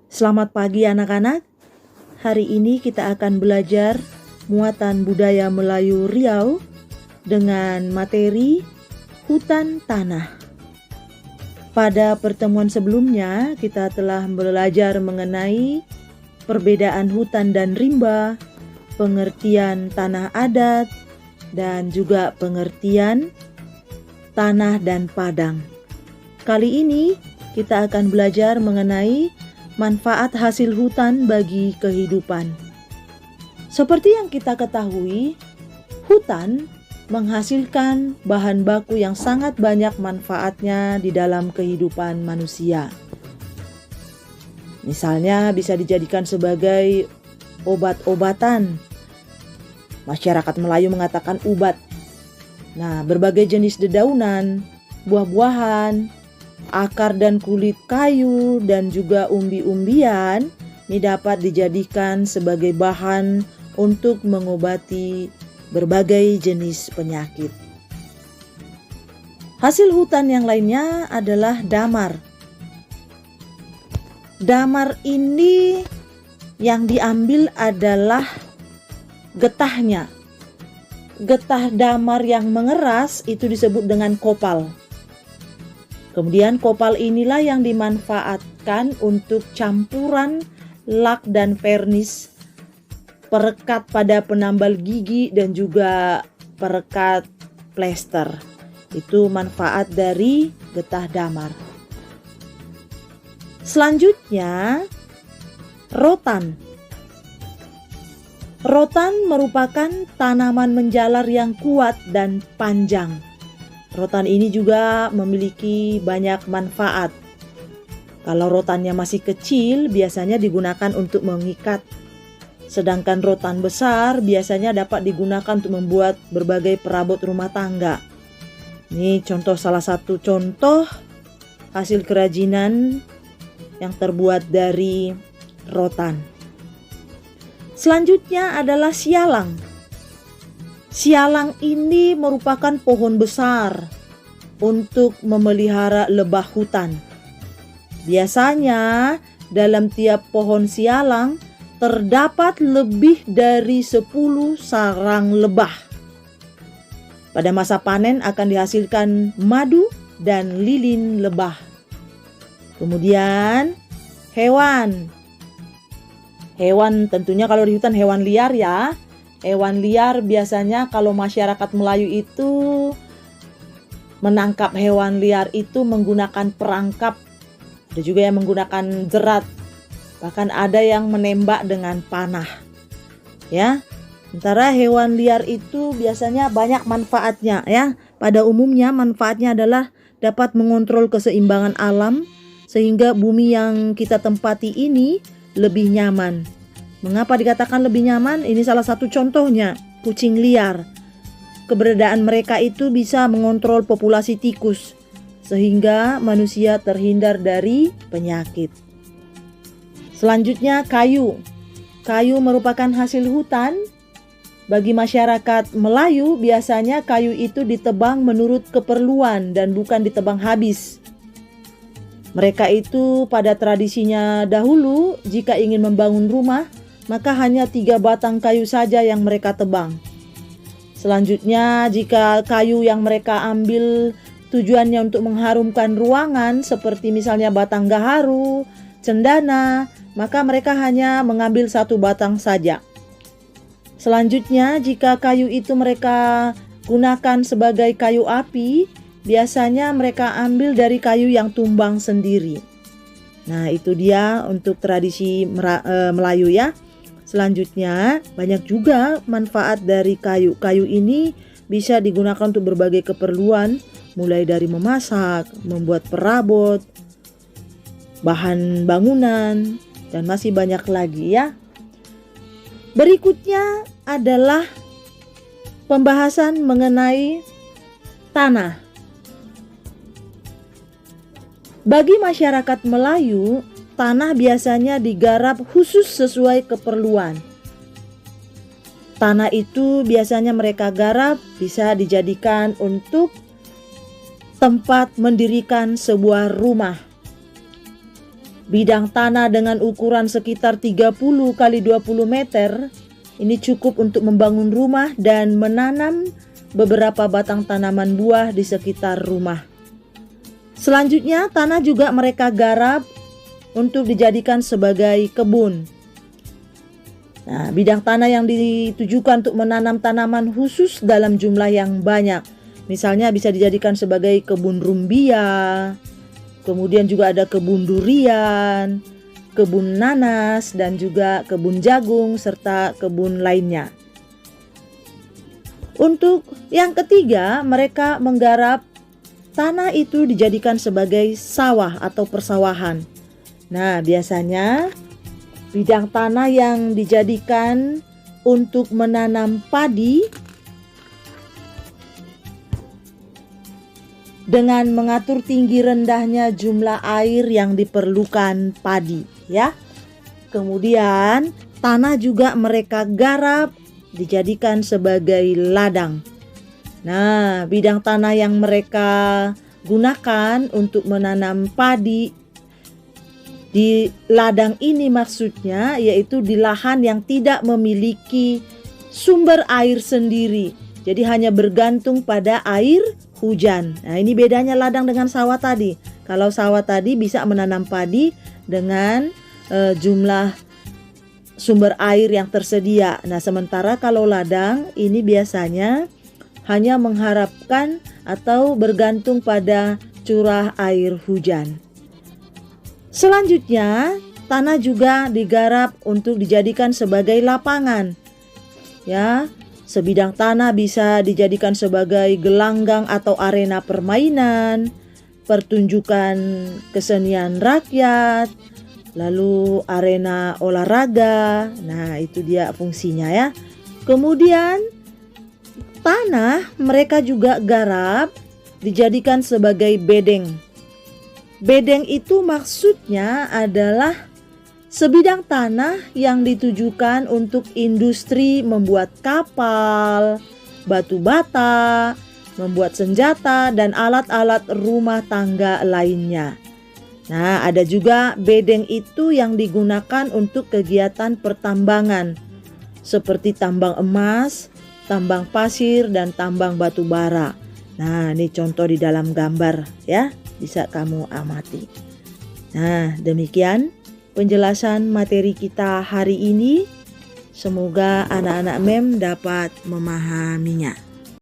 Selamat pagi anak-anak. Hari ini kita akan belajar muatan budaya Melayu Riau dengan materi hutan tanah. Pada pertemuan sebelumnya kita telah belajar mengenai perbedaan hutan dan rimba, pengertian tanah adat, dan juga pengertian tanah dan padang. Kali ini kita akan belajar mengenai manfaat hasil hutan bagi kehidupan. Seperti yang kita ketahui, hutan menghasilkan bahan baku yang sangat banyak manfaatnya di dalam kehidupan manusia. Misalnya bisa dijadikan sebagai obat-obatan. Masyarakat Melayu mengatakan ubat. Nah, berbagai jenis dedaunan, buah-buahan, akar dan kulit kayu, dan juga umbi-umbian ini dapat dijadikan sebagai bahan untuk mengobati berbagai jenis penyakit. Hasil hutan yang lainnya adalah damar. Damar ini yang diambil adalah getahnya. Getah damar yang mengeras itu disebut dengan kopal. Kemudian kopal inilah yang dimanfaatkan untuk campuran lak dan vernis, perekat pada penambal gigi, dan juga perekat plester. Itu manfaat dari getah damar. Selanjutnya, rotan. Rotan merupakan tanaman menjalar yang kuat dan panjang. Rotan ini juga memiliki banyak manfaat. Kalau rotannya masih kecil, biasanya digunakan untuk mengikat. Sedangkan rotan besar biasanya dapat digunakan untuk membuat berbagai perabot rumah tangga. Ini salah satu contoh hasil kerajinan yang terbuat dari rotan. Selanjutnya adalah sialang. Sialang ini merupakan pohon besar untuk memelihara lebah hutan. Biasanya dalam tiap pohon sialang terdapat lebih dari 10 sarang lebah. Pada masa panen akan dihasilkan madu dan lilin lebah. Kemudian hewan. Hewan tentunya kalau di hutan hewan liar ya. Hewan liar biasanya kalau masyarakat Melayu itu menangkap hewan liar itu menggunakan perangkap. Ada juga yang menggunakan jerat. Bahkan ada yang menembak dengan panah. Ya. Sementara hewan liar itu biasanya banyak manfaatnya ya. Pada umumnya manfaatnya adalah dapat mengontrol keseimbangan alam sehingga bumi yang kita tempati ini lebih nyaman. Mengapa dikatakan lebih nyaman? Ini salah satu contohnya, kucing liar. Keberadaan mereka itu bisa mengontrol populasi tikus, sehingga manusia terhindar dari penyakit. Selanjutnya kayu. Kayu merupakan hasil hutan. Bagi masyarakat Melayu, biasanya kayu itu ditebang menurut keperluan dan bukan ditebang habis. Mereka itu pada tradisinya dahulu, jika ingin membangun rumah, maka hanya 3 batang kayu saja yang mereka tebang. Selanjutnya, jika kayu yang mereka ambil tujuannya untuk mengharumkan ruangan, seperti misalnya batang gaharu, cendana, maka mereka hanya mengambil 1 batang saja. Selanjutnya, jika kayu itu mereka gunakan sebagai kayu api, biasanya mereka ambil dari kayu yang tumbang sendiri. Nah, itu dia untuk tradisi Melayu ya. Selanjutnya, banyak juga manfaat dari kayu. Kayu ini bisa digunakan untuk berbagai keperluan, mulai dari memasak, membuat perabot, bahan bangunan, dan masih banyak lagi ya. Berikutnya adalah pembahasan mengenai tanah. Bagi masyarakat Melayu, tanah biasanya digarap khusus sesuai keperluan. Tanah itu biasanya mereka garap bisa dijadikan untuk tempat mendirikan sebuah rumah. Bidang tanah dengan ukuran sekitar 30 kali 20 meter ini cukup untuk membangun rumah dan menanam beberapa batang tanaman buah di sekitar rumah. Selanjutnya, tanah juga mereka garap untuk dijadikan sebagai kebun. Nah, bidang tanah yang ditujukan untuk menanam tanaman khusus dalam jumlah yang banyak. Misalnya bisa dijadikan sebagai kebun rumbia, kemudian juga ada kebun durian, kebun nanas, dan juga kebun jagung, serta kebun lainnya. Untuk yang ketiga, mereka menggarap tanah itu dijadikan sebagai sawah atau persawahan. Nah, biasanya bidang tanah yang dijadikan untuk menanam padi dengan mengatur tinggi rendahnya jumlah air yang diperlukan padi, ya. Kemudian tanah juga mereka garap dijadikan sebagai ladang. Nah, bidang tanah yang mereka gunakan untuk menanam padi di ladang ini maksudnya yaitu di lahan yang tidak memiliki sumber air sendiri. Jadi hanya bergantung pada air hujan. Nah, ini bedanya ladang dengan sawah tadi. Kalau sawah tadi bisa menanam padi dengan jumlah sumber air yang tersedia. Nah, sementara kalau ladang ini biasanya hanya mengharapkan atau bergantung pada curah air hujan. Selanjutnya, tanah juga digarap untuk dijadikan sebagai lapangan. Ya, sebidang tanah bisa dijadikan sebagai gelanggang atau arena permainan, pertunjukan kesenian rakyat, lalu arena olahraga. Nah, itu dia fungsinya ya. Kemudian tanah mereka juga garap dijadikan sebagai bedeng. Bedeng itu maksudnya adalah sebidang tanah yang ditujukan untuk industri membuat kapal, batu bata, membuat senjata, dan alat-alat rumah tangga lainnya. Nah, ada juga bedeng itu yang digunakan untuk kegiatan pertambangan, seperti tambang emas, tambang pasir, dan tambang batu bara. Nah, ini contoh di dalam gambar ya, bisa kamu amati. Nah, demikian penjelasan materi kita hari ini. Semoga anak-anak MEM dapat memahaminya.